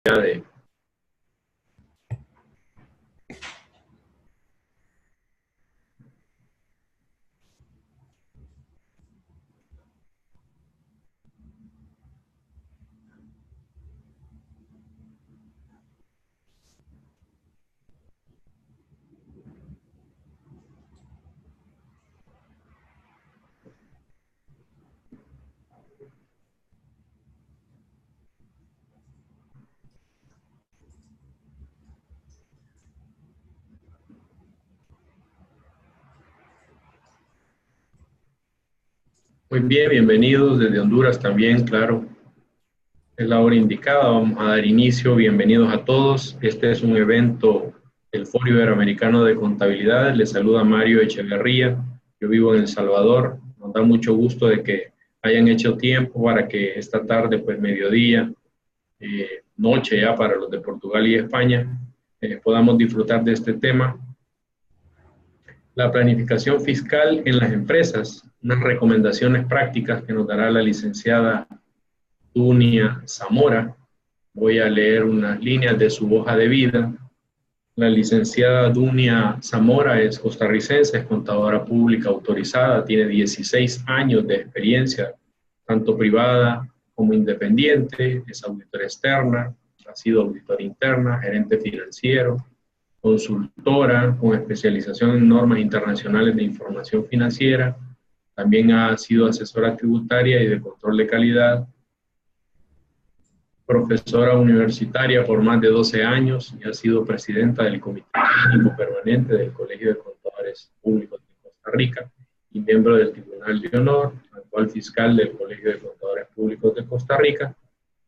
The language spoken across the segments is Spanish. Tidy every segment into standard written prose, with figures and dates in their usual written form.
de... Muy bien, bienvenidos desde Honduras también, claro. Es la hora indicada, vamos a dar inicio. Bienvenidos a todos. Este es un evento del Foro Iberoamericano de Contabilidad. Les saluda Mario Echeverría. Yo vivo en El Salvador. Nos da mucho gusto de que hayan hecho tiempo para que esta tarde, pues mediodía, noche ya para los de Portugal y España, podamos disfrutar de este tema. La planificación fiscal en las empresas, unas recomendaciones prácticas que nos dará la licenciada Dunia Zamora. Voy a leer unas líneas de su hoja de vida. La licenciada Dunia Zamora es costarricense, es contadora pública autorizada, tiene 16 años de experiencia, tanto privada como independiente, es auditora externa, ha sido auditora interna, gerente financiero, consultora con especialización en normas internacionales de información financiera, también ha sido asesora tributaria y de control de calidad, profesora universitaria por más de 12 años y ha sido presidenta del Comité Técnico Permanente del Colegio de Contadores Públicos de Costa Rica y miembro del Tribunal de Honor, actual fiscal del Colegio de Contadores Públicos de Costa Rica.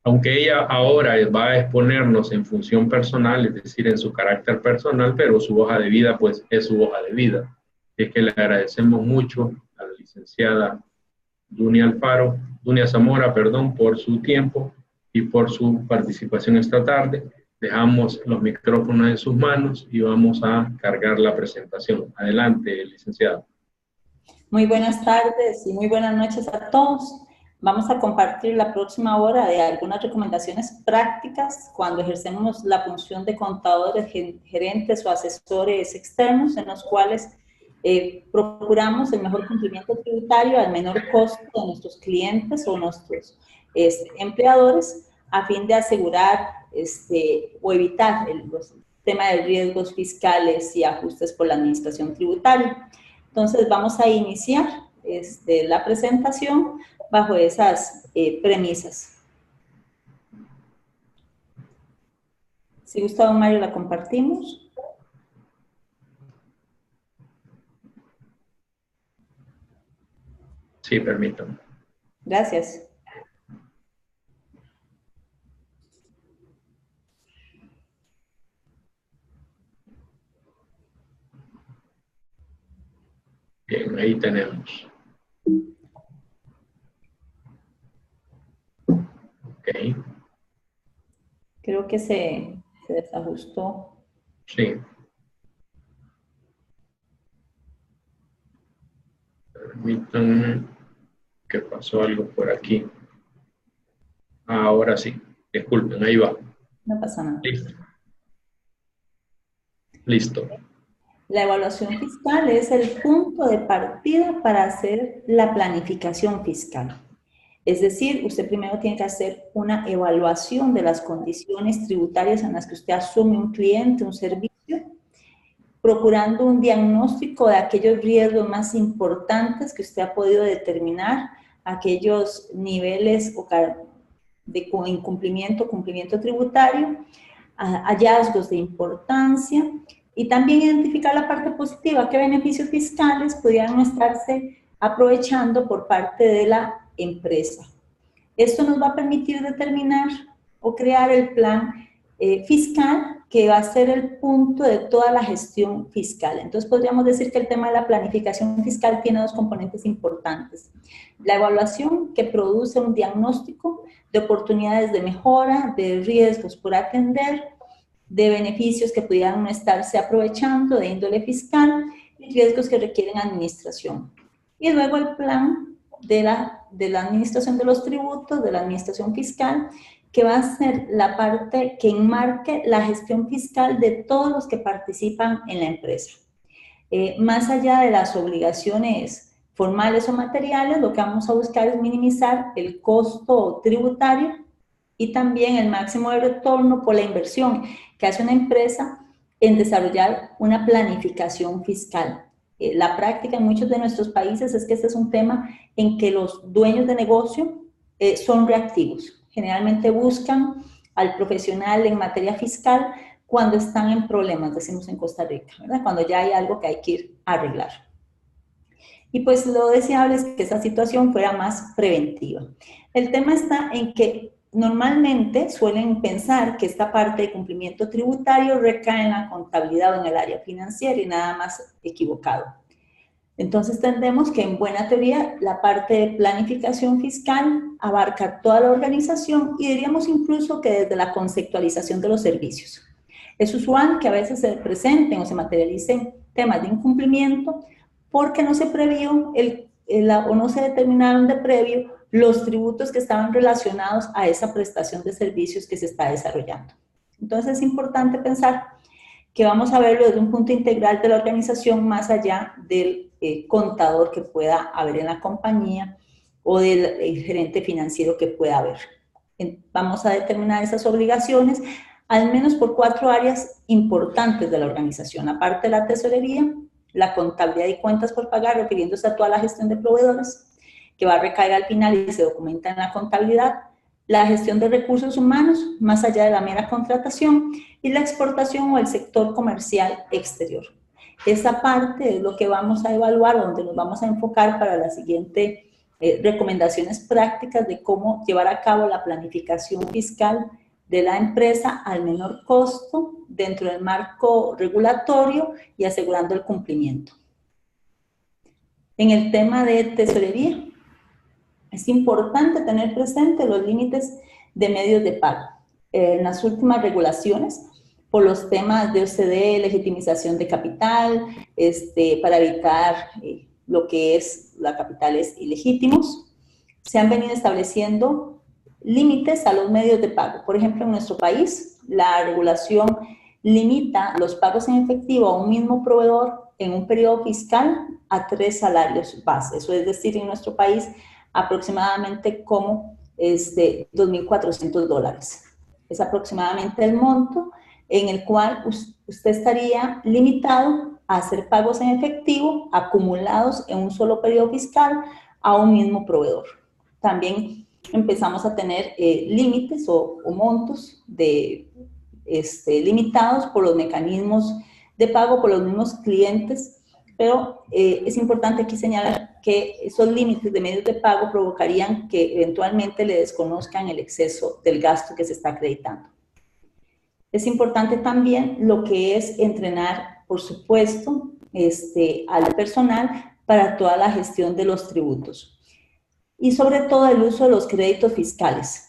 Aunque ella ahora va a exponernos en función personal, es decir, en su carácter personal, pero su hoja de vida, pues, es su hoja de vida. Es que le agradecemos mucho a la licenciada Dunia Zamora, por su tiempo y por su participación esta tarde. Dejamos los micrófonos en sus manos y vamos a cargar la presentación. Adelante, licenciada. Muy buenas tardes y muy buenas noches a todos. Vamos a compartir la próxima hora de algunas recomendaciones prácticas cuando ejercemos la función de contadores, gerentes o asesores externos, en los cuales procuramos el mejor cumplimiento tributario al menor costo de nuestros clientes o nuestros empleadores, a fin de asegurar o evitar el tema de riesgos fiscales y ajustes por la administración tributaria. Entonces vamos a iniciar la presentación bajo esas premisas. Si gusta, don Mario, la compartimos. Sí, permítame. Gracias. Bien, ahí tenemos. Ok. Creo que se desajustó. Sí. Permítanme que pasó algo por aquí. Ahora sí. Disculpen, ahí va. No pasa nada. Listo. Listo. La evaluación fiscal es el punto de partida para hacer la planificación fiscal. Es decir, usted primero tiene que hacer una evaluación de las condiciones tributarias en las que usted asume un cliente, un servicio, procurando un diagnóstico de aquellos riesgos más importantes que usted ha podido determinar, aquellos niveles de cumplimiento tributario, hallazgos de importancia, y también identificar la parte positiva, qué beneficios fiscales pudieran estarse aprovechando por parte de la empresa. Esto nos va a permitir determinar o crear el plan fiscal que va a ser el punto de toda la gestión fiscal. Entonces podríamos decir que el tema de la planificación fiscal tiene dos componentes importantes. La evaluación, que produce un diagnóstico de oportunidades de mejora, de riesgos por atender, de beneficios que pudieran estarse aprovechando de índole fiscal y riesgos que requieren administración. Y luego el plan de la de la administración de los tributos, de la administración fiscal, que va a ser la parte que enmarque la gestión fiscal de todos los que participan en la empresa. Más allá de las obligaciones formales o materiales, lo que vamos a buscar es minimizar el costo tributario y también el máximo de retorno por la inversión que hace una empresa en desarrollar una planificación fiscal. La práctica en muchos de nuestros países es que este es un tema en que los dueños de negocio son reactivos. Generalmente buscan al profesional en materia fiscal cuando están en problemas, decimos en Costa Rica, ¿verdad? Cuando ya hay algo que hay que ir a arreglar. Y pues lo deseable es que esa situación fuera más preventiva. El tema está en que normalmente suelen pensar que esta parte de cumplimiento tributario recae en la contabilidad o en el área financiera y nada más equivocado. Entonces entendemos que en buena teoría la parte de planificación fiscal abarca toda la organización y diríamos incluso que desde la conceptualización de los servicios. Es usual que a veces se presenten o se materialicen temas de incumplimiento porque no se previó o no se determinaron de previo los tributos que estaban relacionados a esa prestación de servicios que se está desarrollando. Entonces es importante pensar que vamos a verlo desde un punto integral de la organización más allá del contador que pueda haber en la compañía o del gerente financiero que pueda haber. Vamos a determinar esas obligaciones al menos por 4 áreas importantes de la organización, aparte de la tesorería, la contabilidad y cuentas por pagar, refiriéndose a toda la gestión de proveedores, que va a recaer al final y se documenta en la contabilidad, la gestión de recursos humanos, más allá de la mera contratación, y la exportación o el sector comercial exterior. Esa parte es lo que vamos a evaluar, donde nos vamos a enfocar para la siguiente recomendaciones prácticas de cómo llevar a cabo la planificación fiscal de la empresa al menor costo dentro del marco regulatorio y asegurando el cumplimiento. En el tema de tesorería, es importante tener presente los límites de medios de pago. En las últimas regulaciones, por los temas de OCDE, legitimización de capital, para evitar lo que es la capitales ilegítimos, se han venido estableciendo límites a los medios de pago. Por ejemplo, en nuestro país, la regulación limita los pagos en efectivo a un mismo proveedor en un periodo fiscal a 3 salarios base. Eso es decir, en nuestro país, aproximadamente como $2.400. Es aproximadamente el monto en el cual usted estaría limitado a hacer pagos en efectivo acumulados en un solo periodo fiscal a un mismo proveedor. También empezamos a tener límites o montos limitados por los mecanismos de pago por los mismos clientes, pero es importante aquí señalar que esos límites de medios de pago provocarían que eventualmente le desconozcan el exceso del gasto que se está acreditando. Es importante también lo que es entrenar, por supuesto, al personal para toda la gestión de los tributos. Y sobre todo el uso de los créditos fiscales.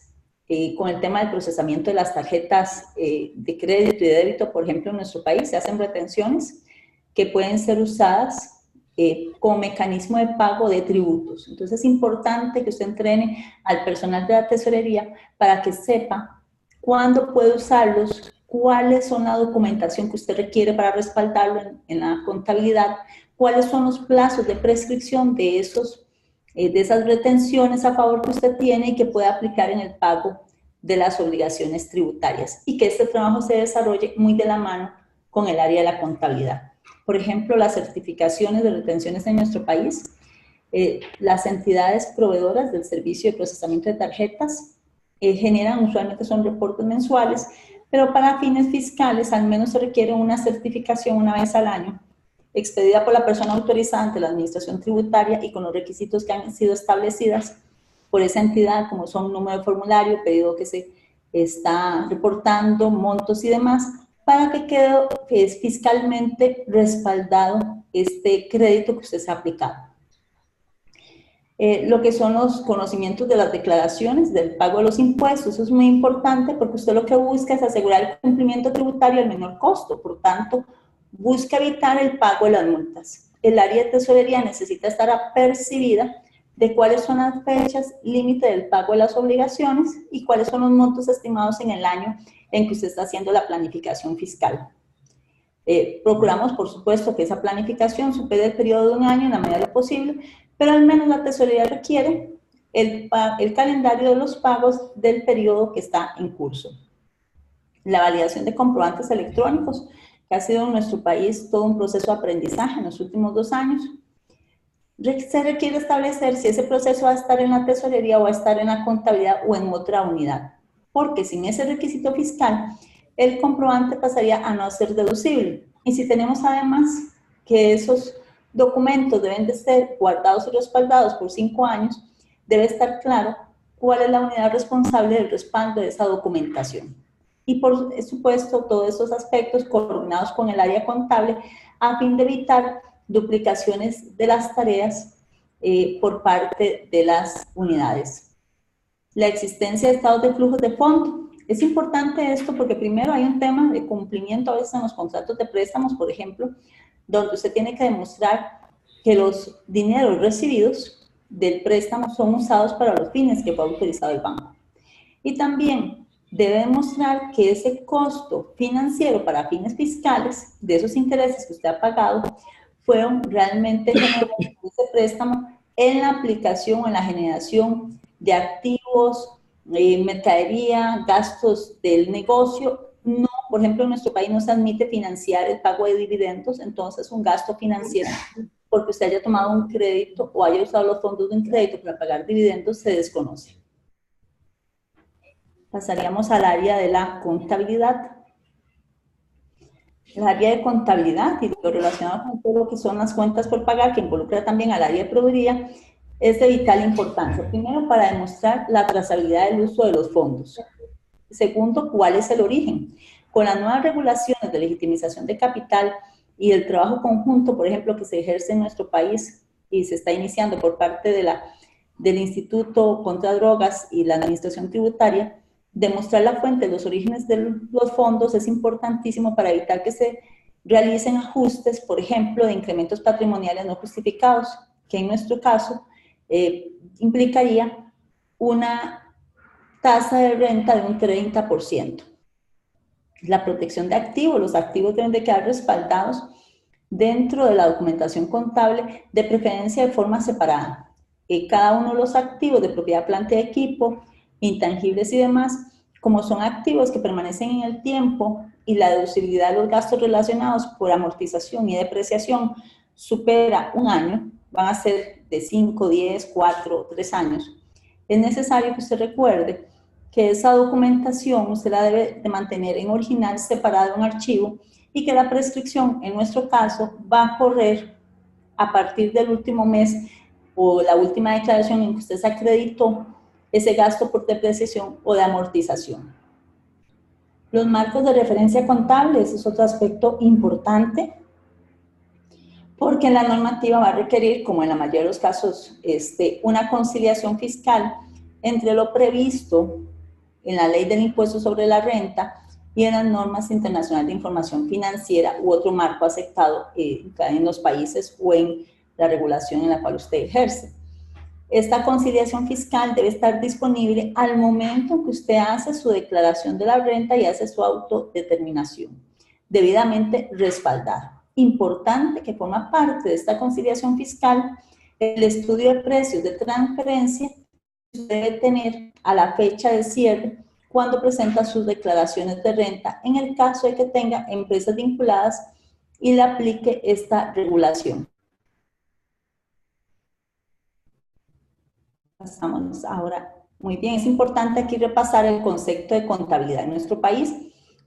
Con el tema del procesamiento de las tarjetas de crédito y de débito, por ejemplo, en nuestro país se hacen retenciones que pueden ser usadas como mecanismo de pago de tributos. Entonces es importante que usted entrene al personal de la tesorería para que sepa cuándo puede usarlos, cuáles son la documentación que usted requiere para respaldarlo en la contabilidad, cuáles son los plazos de prescripción de esas retenciones a favor que usted tiene y que pueda aplicar en el pago de las obligaciones tributarias y que este trabajo se desarrolle muy de la mano con el área de la contabilidad. Por ejemplo, las certificaciones de retenciones en nuestro país, las entidades proveedoras del servicio de procesamiento de tarjetas generan, usualmente son reportes mensuales, pero para fines fiscales al menos se requiere una certificación una vez al año expedida por la persona autorizada ante la administración tributaria y con los requisitos que han sido establecidas por esa entidad, como son número de formulario, pedido que se está reportando, montos y demás, para que quede fiscalmente respaldado este crédito que usted se ha aplicado. Lo que son los conocimientos de las declaraciones del pago de los impuestos, eso es muy importante porque usted lo que busca es asegurar el cumplimiento tributario al menor costo, por tanto, busca evitar el pago de las multas. El área de tesorería necesita estar apercibida de cuáles son las fechas límite del pago de las obligaciones y cuáles son los montos estimados en el año en que usted está haciendo la planificación fiscal. Procuramos, por supuesto, que esa planificación supere el periodo de un año en la medida de lo posible, pero al menos la tesorería requiere el calendario de los pagos del periodo que está en curso. La validación de comprobantes electrónicos, que ha sido en nuestro país todo un proceso de aprendizaje en los últimos 2 años. Se requiere establecer si ese proceso va a estar en la tesorería o va a estar en la contabilidad o en otra unidad, porque sin ese requisito fiscal, el comprobante pasaría a no ser deducible. Y si tenemos además que esos documentos deben de ser guardados y respaldados por 5 años, debe estar claro cuál es la unidad responsable del respaldo de esa documentación. Y por supuesto, todos esos aspectos coordinados con el área contable a fin de evitar duplicaciones de las tareas por parte de las unidades. La existencia de estados de flujos de fondo. Es importante esto porque primero hay un tema de cumplimiento a veces en los contratos de préstamos, por ejemplo, donde usted tiene que demostrar que los dineros recibidos del préstamo son usados para los fines que fue autorizado el banco. Y también debe demostrar que ese costo financiero para fines fiscales de esos intereses que usted ha pagado fueron realmente generados por ese préstamo en la aplicación o en la generación de activos, mercadería, gastos del negocio. No, por ejemplo, en nuestro país no se admite financiar el pago de dividendos, entonces un gasto financiero porque usted haya tomado un crédito o haya usado los fondos de un crédito para pagar dividendos se desconoce. Pasaríamos al área de la contabilidad. El área de contabilidad y lo relacionado con todo lo que son las cuentas por pagar, que involucra también al área de proveeduría, es de vital importancia. Primero, para demostrar la trazabilidad del uso de los fondos. Segundo, cuál es el origen. Con las nuevas regulaciones de legitimización de capital y el trabajo conjunto, por ejemplo, que se ejerce en nuestro país y se está iniciando por parte del Instituto contra Drogas y la Administración Tributaria, demostrar la fuente, los orígenes de los fondos es importantísimo para evitar que se realicen ajustes, por ejemplo, de incrementos patrimoniales no justificados, que en nuestro caso implicaría una tasa de renta de un 30%. La protección de activos, los activos deben de quedar respaldados dentro de la documentación contable, de preferencia de forma separada. Cada uno de los activos de propiedad, planta y equipo, intangibles y demás, como son activos que permanecen en el tiempo y la deducibilidad de los gastos relacionados por amortización y depreciación supera un año, van a ser de 5, 10, 4, 3 años, es necesario que usted recuerde que esa documentación usted la debe de mantener en original separada de un archivo y que la prescripción, en nuestro caso, va a correr a partir del último mes o la última declaración en que usted se acreditó ese gasto por depreciación o de amortización. Los marcos de referencia contable, ese es otro aspecto importante, porque la normativa va a requerir, como en la mayoría de los casos, una conciliación fiscal entre lo previsto en la ley del impuesto sobre la renta y en las normas internacionales de información financiera u otro marco aceptado en los países o en la regulación en la cual usted ejerce. Esta conciliación fiscal debe estar disponible al momento en que usted hace su declaración de la renta y hace su autodeterminación, debidamente respaldada. Importante que forma parte de esta conciliación fiscal el estudio de precios de transferencia que usted debe tener a la fecha de cierre cuando presenta sus declaraciones de renta, en el caso de que tenga empresas vinculadas y le aplique esta regulación. Pasamos ahora. Muy bien, es importante aquí repasar el concepto de contabilidad. En nuestro país,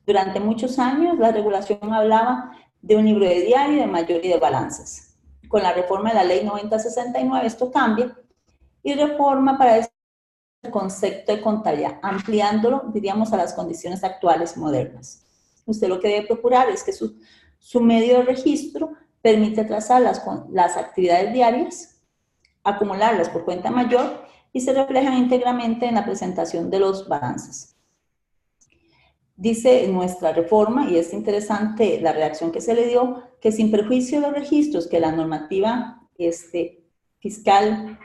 durante muchos años, la regulación hablaba de un libro de diario, de mayoría de balances. Con la reforma de la ley 9069, esto cambia y reforma para el concepto de contabilidad, ampliándolo, diríamos, a las condiciones actuales modernas. Usted lo que debe procurar es que su medio de registro permite trazar las actividades diarias, acumularlas por cuenta mayor y se reflejan íntegramente en la presentación de los balances. Dice nuestra reforma, y es interesante la redacción que se le dio, que sin perjuicio de los registros que la normativa fiscal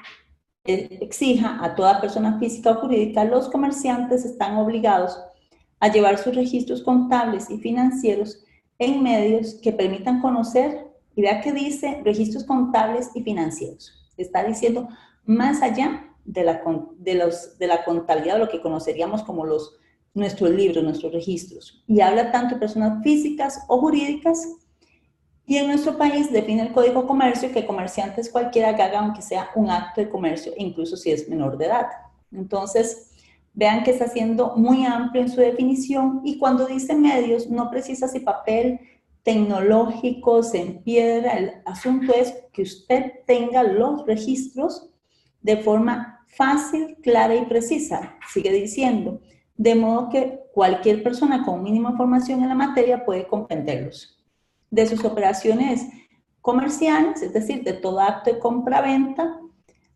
exija a toda persona física o jurídica, los comerciantes están obligados a llevar sus registros contables y financieros en medios que permitan conocer, y vea que dice registros contables y financieros. Está diciendo más allá de la contabilidad, lo que conoceríamos como nuestros libros, nuestros registros. Y habla tanto de personas físicas o jurídicas. Y en nuestro país define el Código de Comercio que comerciante es cualquiera que haga aunque sea un acto de comercio, incluso si es menor de edad. Entonces, vean que está siendo muy amplio en su definición, y cuando dice medios no precisa si papel, tecnológicos, en piedra. El asunto es que usted tenga los registros de forma fácil, clara y precisa. Sigue diciendo, de modo que cualquier persona con mínima formación en la materia puede comprenderlos. De sus operaciones comerciales, es decir, de todo acto de compra-venta,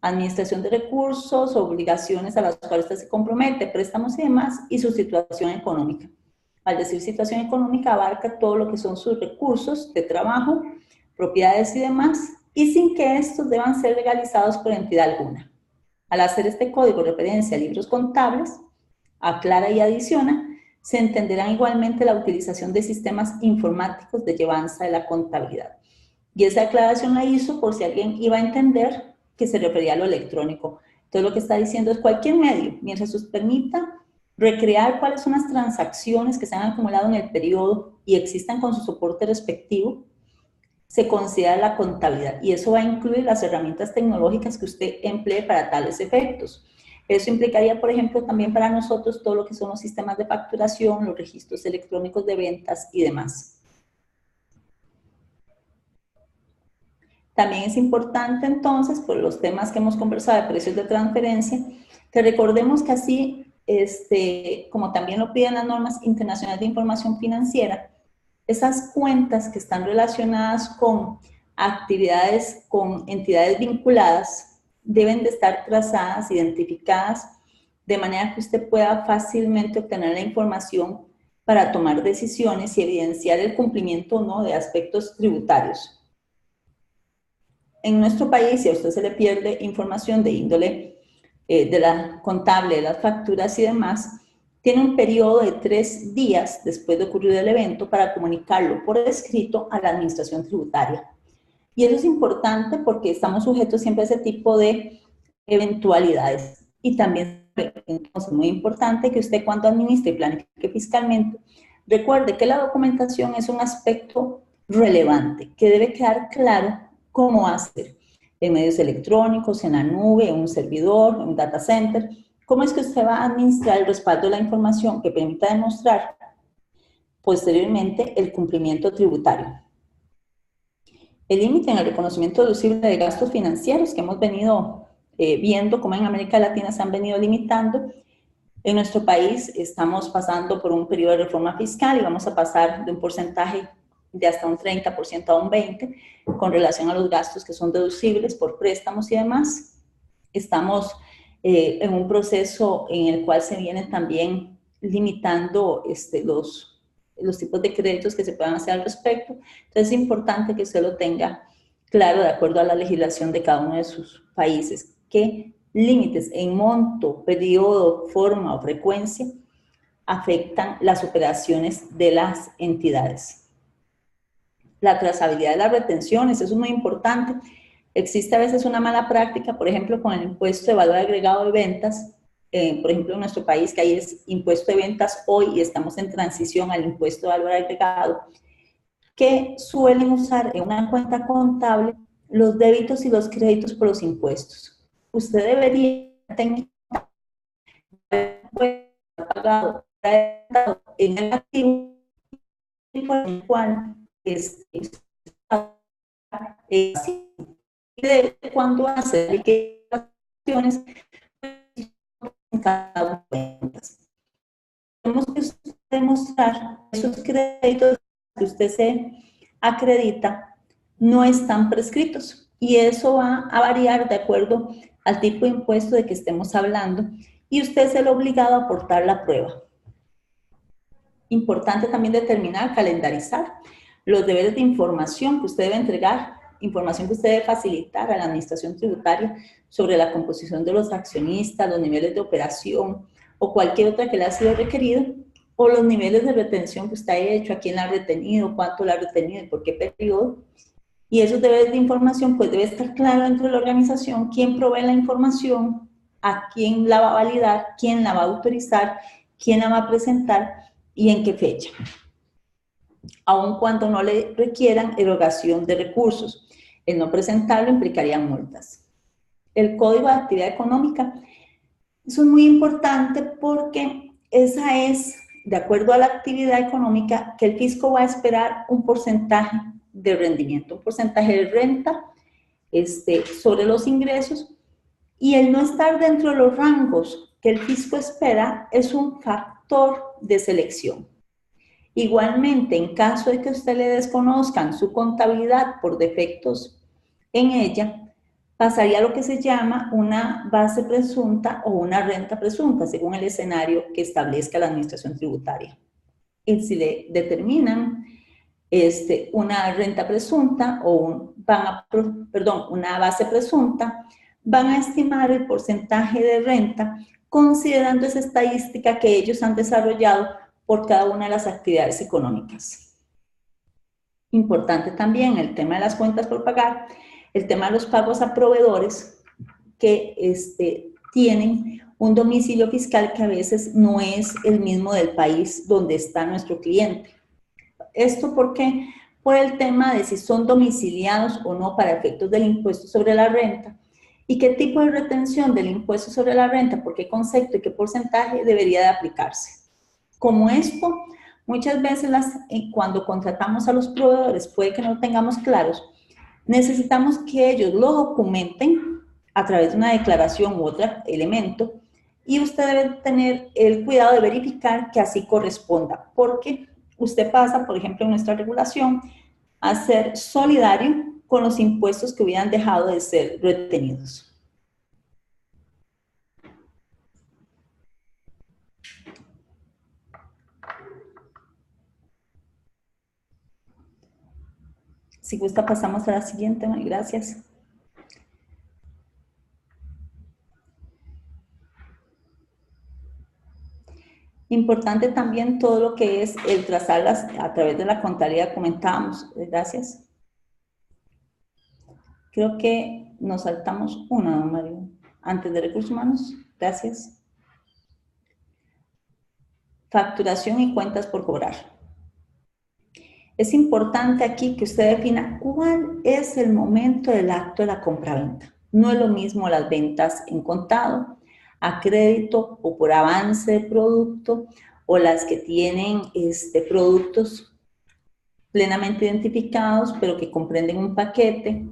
administración de recursos, obligaciones a las cuales usted se compromete, préstamos y demás, y su situación económica. Al decir situación económica, abarca todo lo que son sus recursos de trabajo, propiedades y demás, y sin que estos deban ser legalizados por entidad alguna. Al hacer este código referencia a libros contables, aclara y adiciona, se entenderá igualmente la utilización de sistemas informáticos de llevanza de la contabilidad. Y esa aclaración la hizo por si alguien iba a entender que se refería a lo electrónico. Entonces lo que está diciendo es cualquier medio, mientras os permita recrear cuáles son las transacciones que se han acumulado en el periodo y existan con su soporte respectivo, se considera la contabilidad, y eso va a incluir las herramientas tecnológicas que usted emplee para tales efectos. Eso implicaría, por ejemplo, también para nosotros todo lo que son los sistemas de facturación, los registros electrónicos de ventas y demás. También es importante entonces, por los temas que hemos conversado de precios de transferencia, que recordemos que así, como también lo piden las normas internacionales de información financiera, esas cuentas que están relacionadas con actividades, con entidades vinculadas, deben de estar trazadas, identificadas, de manera que usted pueda fácilmente obtener la información para tomar decisiones y evidenciar el cumplimiento o no de aspectos tributarios. En nuestro país, si a usted se le pierde información de índole de la contable, de las facturas y demás, tiene un periodo de 3 días después de ocurrido el evento para comunicarlo por escrito a la administración tributaria. Y eso es importante porque estamos sujetos siempre a ese tipo de eventualidades. Y también, entonces, muy importante que usted, cuando administre y planifique fiscalmente, recuerde que la documentación es un aspecto relevante, que debe quedar claro cómo hacer en medios electrónicos, en la nube, en un servidor, en un data center. ¿Cómo es que usted va a administrar el respaldo de la información que permita demostrar posteriormente el cumplimiento tributario? El límite en el reconocimiento deducible de gastos financieros que hemos venido viendo cómo en América Latina se han venido limitando. En nuestro país estamos pasando por un periodo de reforma fiscal y vamos a pasar de un porcentaje de hasta un 30% a un 20% con relación a los gastos que son deducibles por préstamos y demás. Estamos en un proceso en el cual se vienen también limitando los tipos de créditos que se puedan hacer al respecto. Entonces es importante que usted lo tenga claro de acuerdo a la legislación de cada uno de sus países, qué límites en monto, periodo, forma o frecuencia afectan las operaciones de las entidades. La trazabilidad de las retenciones, eso es muy importante. Existe a veces una mala práctica, por ejemplo, con el impuesto de valor agregado de ventas, por ejemplo, en nuestro país, que ahí es impuesto de ventas hoy y estamos en transición al impuesto de valor agregado, que suelen usar en una cuenta contable los débitos y los créditos por los impuestos. Usted debería tener pagado en el activo por el cual cuando hace declaraciones en cada cuentas. Tenemos que demostrar esos créditos que usted se acredita no están prescritos, y eso va a variar de acuerdo al tipo de impuesto de que estemos hablando, y usted es el obligado a aportar la prueba. Importante también determinar, calendarizar los deberes de información que usted debe entregar información que usted debe facilitar a la administración tributaria sobre la composición de los accionistas, los niveles de operación o cualquier otra que le ha sido requerido, o los niveles de retención que usted ha hecho, a quién la ha retenido, cuánto la ha retenido y por qué periodo. Y esos deberes de información pues debe estar claro dentro de la organización, quién provee la información, a quién la va a validar, quién la va a autorizar, quién la va a presentar y en qué fecha, aun cuando no le requieran erogación de recursos. El no presentarlo implicaría multas. El Código de Actividad Económica, eso es muy importante porque esa es, de acuerdo a la actividad económica, que el fisco va a esperar un porcentaje de rendimiento, un porcentaje de renta sobre los ingresos, y el no estar dentro de los rangos que el fisco espera es un factor de selección. Igualmente, en caso de que usted le desconozcan su contabilidad por defectos en ella, pasaría a lo que se llama una base presunta o una renta presunta, según el escenario que establezca la administración tributaria. Y si le determinan una renta presunta o una base presunta, van a estimar el porcentaje de renta considerando esa estadística que ellos han desarrollado por cada una de las actividades económicas. Importante también el tema de las cuentas por pagar, el tema de los pagos a proveedores que tienen un domicilio fiscal que a veces no es el mismo del país donde está nuestro cliente. ¿Esto por qué? Por el tema de si son domiciliados o no para efectos del impuesto sobre la renta y qué tipo de retención del impuesto sobre la renta, por qué concepto y qué porcentaje debería de aplicarse. Como esto, muchas veces cuando contratamos a los proveedores puede que no tengamos claros, necesitamos que ellos lo documenten a través de una declaración u otro elemento y usted debe tener el cuidado de verificar que así corresponda, porque usted pasa, por ejemplo, en nuestra regulación, a ser solidario con los impuestos que hubieran dejado de ser retenidos. Si gusta, pasamos a la siguiente. Gracias. Importante también todo lo que es el trazarlas a través de la contabilidad, comentábamos. Gracias. Creo que nos saltamos una, don Mario. Antes de recursos humanos. Gracias. Facturación y cuentas por cobrar. Es importante aquí que usted defina cuál es el momento del acto de la compraventa. No es lo mismo las ventas en contado, a crédito o por avance de producto, o las que tienen productos plenamente identificados, pero que comprenden un paquete.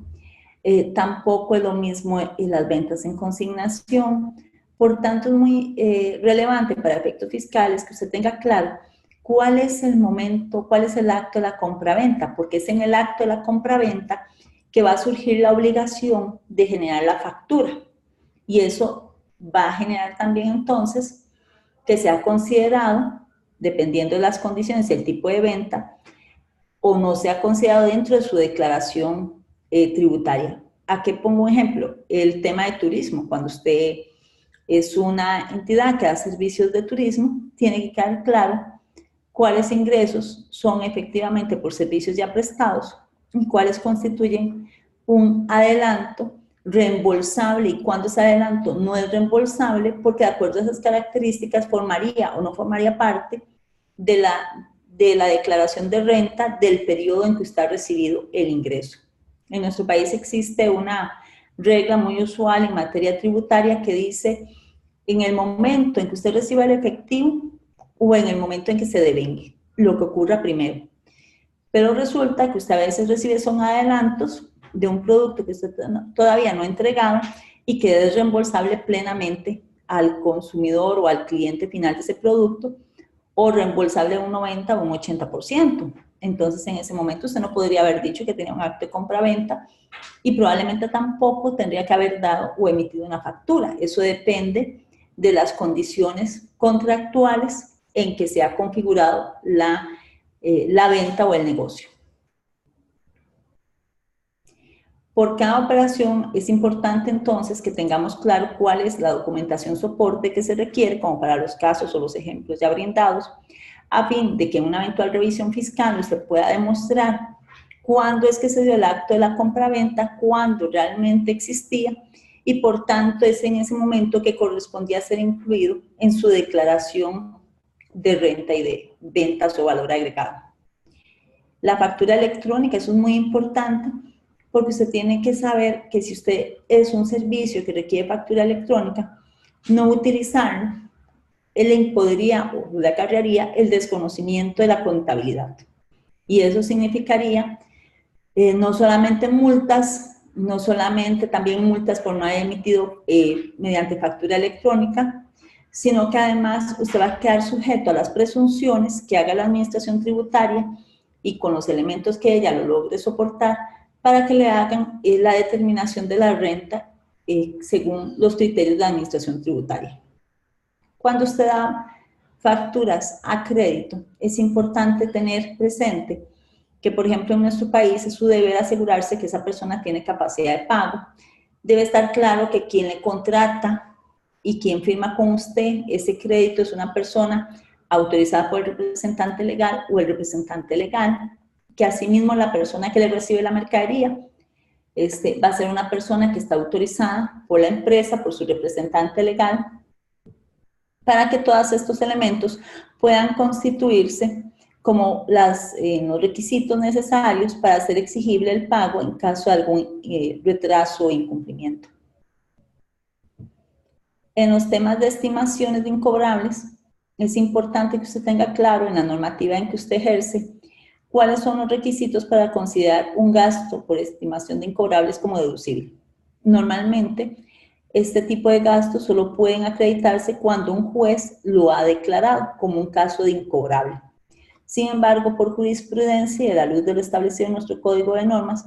Tampoco es lo mismo las ventas en consignación. Por tanto, es muy relevante para efectos fiscales que usted tenga claro cuál es el momento, cuál es el acto de la compraventa, porque es en el acto de la compraventa que va a surgir la obligación de generar la factura. Y eso va a generar también entonces que sea considerado, dependiendo de las condiciones y el tipo de venta, o no sea considerado dentro de su declaración tributaria. Aquí pongo un ejemplo, el tema de turismo. Cuando usted es una entidad que da servicios de turismo, tiene que quedar claro cuáles ingresos son efectivamente por servicios ya prestados y cuáles constituyen un adelanto reembolsable y cuando ese adelanto no es reembolsable porque de acuerdo a esas características formaría o no formaría parte de la declaración de renta del periodo en que usted ha recibido el ingreso. En nuestro país existe una regla muy usual en materia tributaria que dice en el momento en que usted reciba el efectivo o en el momento en que se devengue, lo que ocurra primero. Pero resulta que usted a veces recibe son adelantos de un producto que usted todavía no ha entregado y que es reembolsable plenamente al consumidor o al cliente final de ese producto, o reembolsable un 90 o un 80%. Entonces, en ese momento usted no podría haber dicho que tenía un acto de compra-venta y probablemente tampoco tendría que haber dado o emitido una factura. Eso depende de las condiciones contractuales en que se ha configurado la venta o el negocio. Por cada operación es importante entonces que tengamos claro cuál es la documentación soporte que se requiere, como para los casos o los ejemplos ya brindados, a fin de que en una eventual revisión fiscal usted pueda demostrar cuándo es que se dio el acto de la compraventa, cuándo realmente existía, y por tanto es en ese momento que correspondía ser incluido en su declaración de renta y de ventas o valor agregado. La factura electrónica, eso es muy importante, porque usted tiene que saber que si usted es un servicio que requiere factura electrónica, no utilizarlo, él le podría o le acarrearía el desconocimiento de la contabilidad. Y eso significaría no solamente multas, no solamente también multas por no haber emitido mediante factura electrónica, sino que además usted va a quedar sujeto a las presunciones que haga la administración tributaria y con los elementos que ella lo logre soportar para que le hagan la determinación de la renta según los criterios de la administración tributaria. Cuando usted da facturas a crédito, es importante tener presente que, por ejemplo, en nuestro país es su deber asegurarse que esa persona tiene capacidad de pago. Debe estar claro que quien le contrata y quien firma con usted ese crédito es una persona autorizada por el representante legal o el representante legal, que asimismo la persona que le recibe la mercadería va a ser una persona que está autorizada por la empresa, por su representante legal, para que todos estos elementos puedan constituirse como los requisitos necesarios para hacer exigible el pago en caso de algún retraso o incumplimiento. En los temas de estimaciones de incobrables, es importante que usted tenga claro en la normativa en que usted ejerce cuáles son los requisitos para considerar un gasto por estimación de incobrables como deducible. Normalmente, este tipo de gastos solo pueden acreditarse cuando un juez lo ha declarado como un caso de incobrable. Sin embargo, por jurisprudencia y a la luz de lo establecido en nuestro Código de Normas,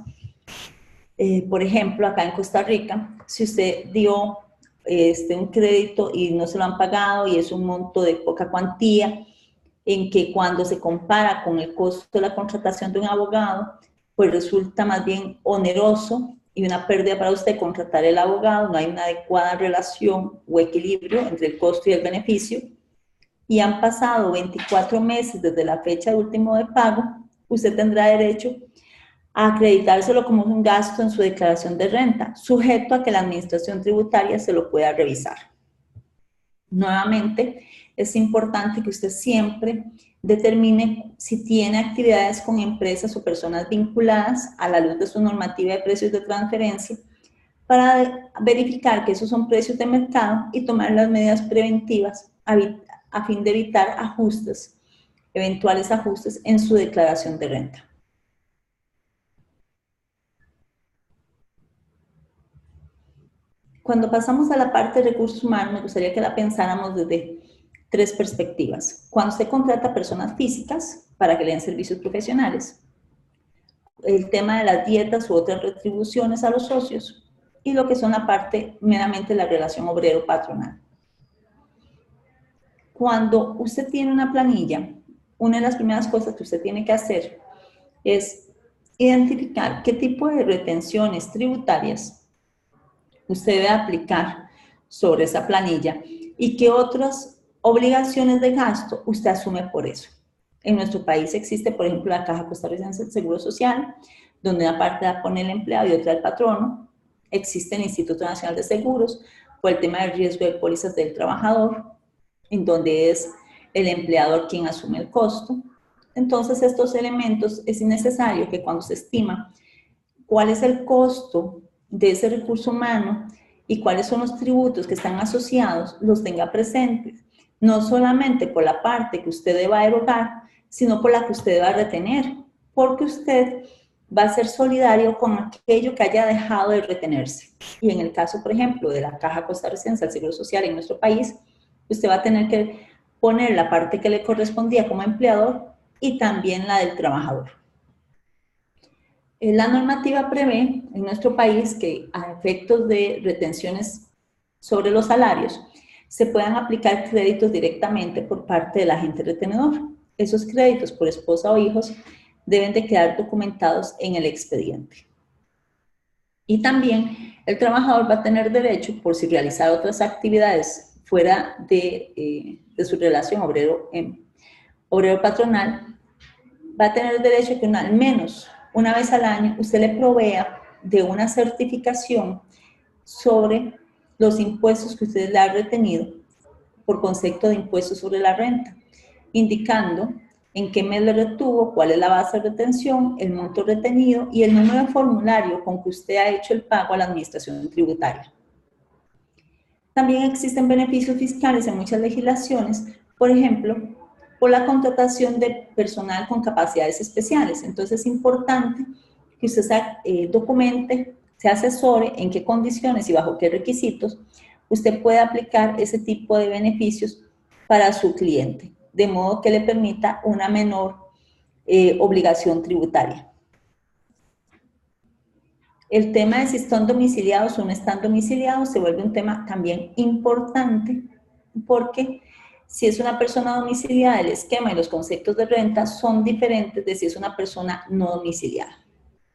por ejemplo, acá en Costa Rica, si usted dio un crédito y no se lo han pagado y es un monto de poca cuantía, en que cuando se compara con el costo de la contratación de un abogado, pues resulta más bien oneroso y una pérdida para usted contratar el abogado, no hay una adecuada relación o equilibrio entre el costo y el beneficio, y han pasado 24 meses desde la fecha última de pago, usted tendrá derecho a acreditárselo como un gasto en su declaración de renta, sujeto a que la administración tributaria se lo pueda revisar. Nuevamente, es importante que usted siempre determine si tiene actividades con empresas o personas vinculadas a la luz de su normativa de precios de transferencia para verificar que esos son precios de mercado y tomar las medidas preventivas a fin de evitar ajustes, eventuales ajustes en su declaración de renta. Cuando pasamos a la parte de recursos humanos, me gustaría que la pensáramos desde tres perspectivas. Cuando se contrata personas físicas para que le den servicios profesionales, el tema de las dietas u otras retribuciones a los socios, y lo que son la parte meramente de la relación obrero-patronal. Cuando usted tiene una planilla, una de las primeras cosas que usted tiene que hacer es identificar qué tipo de retenciones tributarias usted debe aplicar sobre esa planilla y qué otras obligaciones de gasto usted asume por eso. En nuestro país existe, por ejemplo, la Caja Costarricense del Seguro Social, donde una parte la pone el empleado y otra el patrono. Existe el Instituto Nacional de Seguros, por el tema del riesgo de pólizas del trabajador, en donde es el empleador quien asume el costo. Entonces, estos elementos es necesario que cuando se estima cuál es el costo de ese recurso humano y cuáles son los tributos que están asociados, los tenga presentes, no solamente por la parte que usted deba erogar, sino por la que usted deba retener, porque usted va a ser solidario con aquello que haya dejado de retenerse. Y en el caso, por ejemplo, de la Caja Costarricense del Seguro Social en nuestro país, usted va a tener que poner la parte que le correspondía como empleador y también la del trabajador. La normativa prevé en nuestro país que a efectos de retenciones sobre los salarios se puedan aplicar créditos directamente por parte del agente retenedor. Esos créditos por esposa o hijos deben de quedar documentados en el expediente. Y también el trabajador va a tener derecho, por si realizar otras actividades fuera de su relación obrero-patronal, va a tener derecho a que al menos una vez al año usted le provea de una certificación sobre los impuestos que usted le ha retenido por concepto de impuestos sobre la renta, indicando en qué mes le retuvo, cuál es la base de retención, el monto retenido y el número de formulario con que usted ha hecho el pago a la administración tributaria. También existen beneficios fiscales en muchas legislaciones, por ejemplo, por la contratación de personal con capacidades especiales. Entonces es importante que usted documente, se asesore en qué condiciones y bajo qué requisitos usted puede aplicar ese tipo de beneficios para su cliente, de modo que le permita una menor obligación tributaria. El tema de si están domiciliados o no están domiciliados se vuelve un tema también importante, porque si es una persona domiciliada, el esquema y los conceptos de renta son diferentes de si es una persona no domiciliada.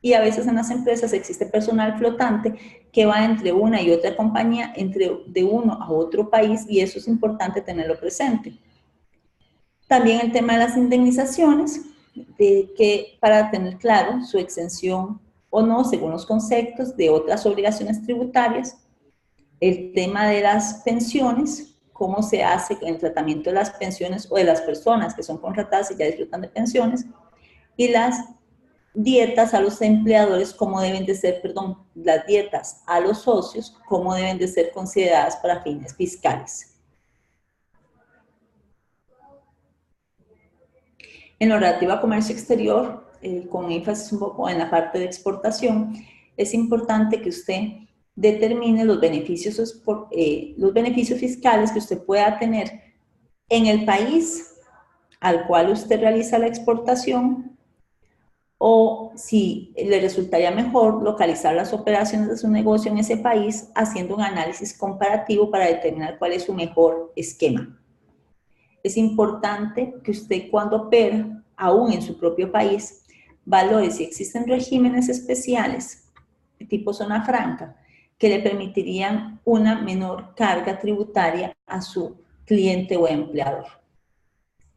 Y a veces en las empresas existe personal flotante que va entre una y otra compañía, de uno a otro país, y eso es importante tenerlo presente. También el tema de las indemnizaciones, para tener claro su exención o no, según los conceptos de otras obligaciones tributarias. El tema de las pensiones, cómo se hace el tratamiento de las pensiones o de las personas que son contratadas y ya disfrutan de pensiones, y las dietas a los empleadores, cómo deben de ser, las dietas a los socios, cómo deben de ser consideradas para fines fiscales. En lo relativo a comercio exterior, con énfasis un poco en la parte de exportación, es importante que usted determine los beneficios fiscales que usted pueda tener en el país al cual usted realiza la exportación, o si le resultaría mejor localizar las operaciones de su negocio en ese país, haciendo un análisis comparativo para determinar cuál es su mejor esquema. Es importante que usted, cuando opera, aún en su propio país, valore si existen regímenes especiales tipo zona franca que le permitirían una menor carga tributaria a su cliente o empleador.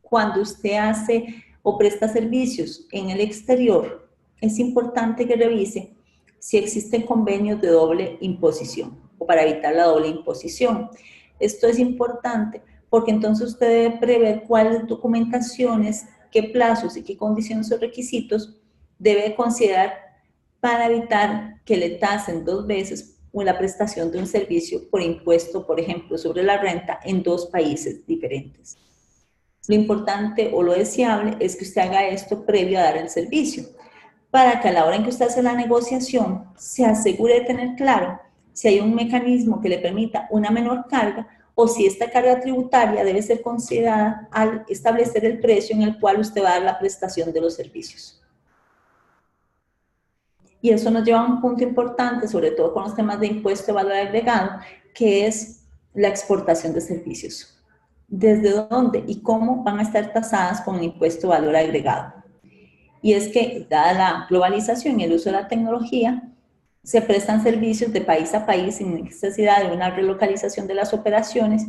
Cuando usted hace o presta servicios en el exterior, es importante que revise si existen convenios de doble imposición o para evitar la doble imposición. Esto es importante porque entonces usted debe prever cuáles documentaciones, qué plazos y qué condiciones o requisitos debe considerar para evitar que le tasen 2 veces la prestación de un servicio por impuesto, por ejemplo, sobre la renta en 2 países diferentes. Lo importante o lo deseable es que usted haga esto previo a dar el servicio, para que a la hora en que usted hace la negociación se asegure de tener claro si hay un mecanismo que le permita una menor carga o si esta carga tributaria debe ser considerada al establecer el precio en el cual usted va a dar la prestación de los servicios. Y eso nos lleva a un punto importante, sobre todo con los temas de impuesto de valor agregado, que es la exportación de servicios. ¿Desde dónde y cómo van a estar tasadas con el impuesto de valor agregado? Y es que, dada la globalización y el uso de la tecnología, se prestan servicios de país a país sin necesidad de una relocalización de las operaciones,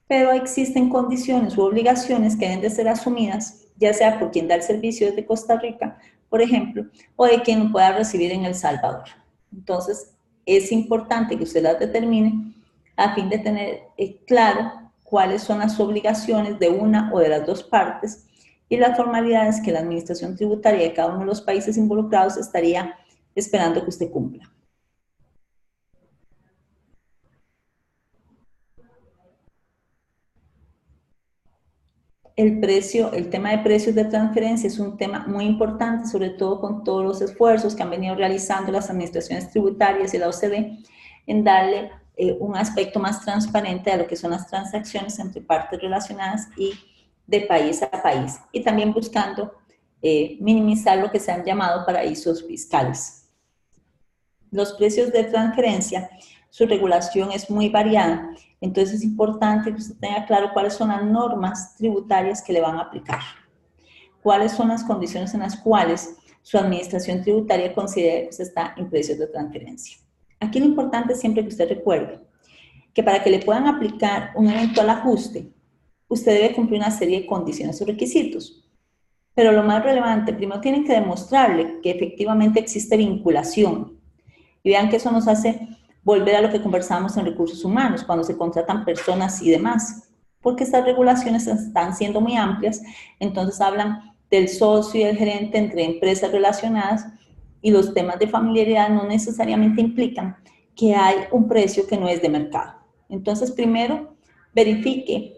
pero existen condiciones u obligaciones que deben de ser asumidas, ya sea por quien da el servicio desde Costa Rica, por ejemplo, o de quien lo pueda recibir en El Salvador. Entonces, es importante que usted las determine a fin de tener claro cuáles son las obligaciones de una o de las 2 partes y las formalidades que la administración tributaria de cada uno de los países involucrados estaría esperando que usted cumpla. El tema de precios de transferencia es un tema muy importante, sobre todo con todos los esfuerzos que han venido realizando las administraciones tributarias y la OCDE en darle un aspecto más transparente a lo que son las transacciones entre partes relacionadas y de país a país, y también buscando minimizar lo que se han llamado paraísos fiscales. Los precios de transferencia, su regulación es muy variada, entonces es importante que usted tenga claro cuáles son las normas tributarias que le van a aplicar, cuáles son las condiciones en las cuales su administración tributaria considere que usted está en precios de transferencia. Aquí lo importante es siempre que usted recuerde que para que le puedan aplicar un eventual ajuste, usted debe cumplir una serie de condiciones o requisitos. Pero lo más relevante, primero tienen que demostrarle que efectivamente existe vinculación. Y vean que eso nos hace volver a lo que conversamos en recursos humanos, cuando se contratan personas y demás, porque estas regulaciones están siendo muy amplias, entonces hablan del socio y el gerente entre empresas relacionadas, y los temas de familiaridad no necesariamente implican que hay un precio que no es de mercado. Entonces, primero, verifique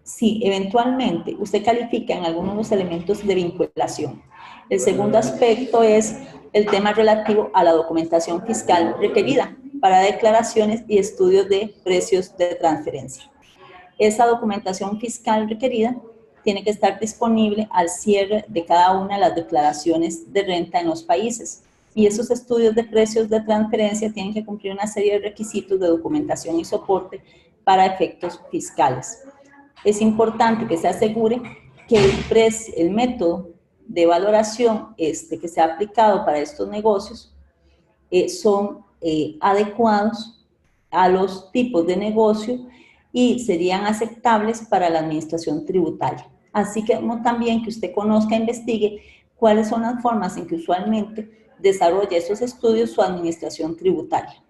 si eventualmente usted califica en algunos de los elementos de vinculación. El segundo aspecto es el tema relativo a la documentación fiscal requerida para declaraciones y estudios de precios de transferencia. Esa documentación fiscal requerida tiene que estar disponible al cierre de cada una de las declaraciones de renta en los países. Y esos estudios de precios de transferencia tienen que cumplir una serie de requisitos de documentación y soporte para efectos fiscales. Es importante que se asegure que el método de valoración que se ha aplicado para estos negocios son adecuados a los tipos de negocio y serían aceptables para la administración tributaria. Así que también que usted conozca e investigue cuáles son las formas en que usualmente desarrolla esos estudios su administración tributaria.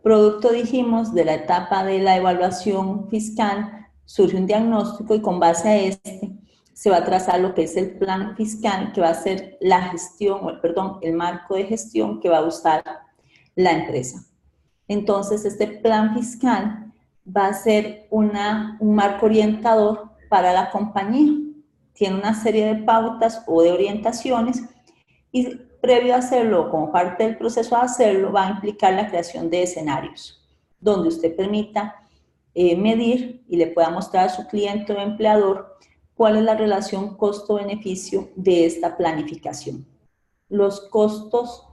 Producto, dijimos, de la etapa de la evaluación fiscal, surge un diagnóstico y con base a este se va a trazar lo que es el plan fiscal, que va a ser la gestión, el marco de gestión que va a usar la empresa. Entonces, este plan fiscal va a ser un marco orientador para la compañía. Tiene una serie de pautas o de orientaciones y previo a hacerlo, como parte del proceso de hacerlo, va a implicar la creación de escenarios, donde usted permita medir y le pueda mostrar a su cliente o empleador cuál es la relación costo-beneficio de esta planificación. Los costos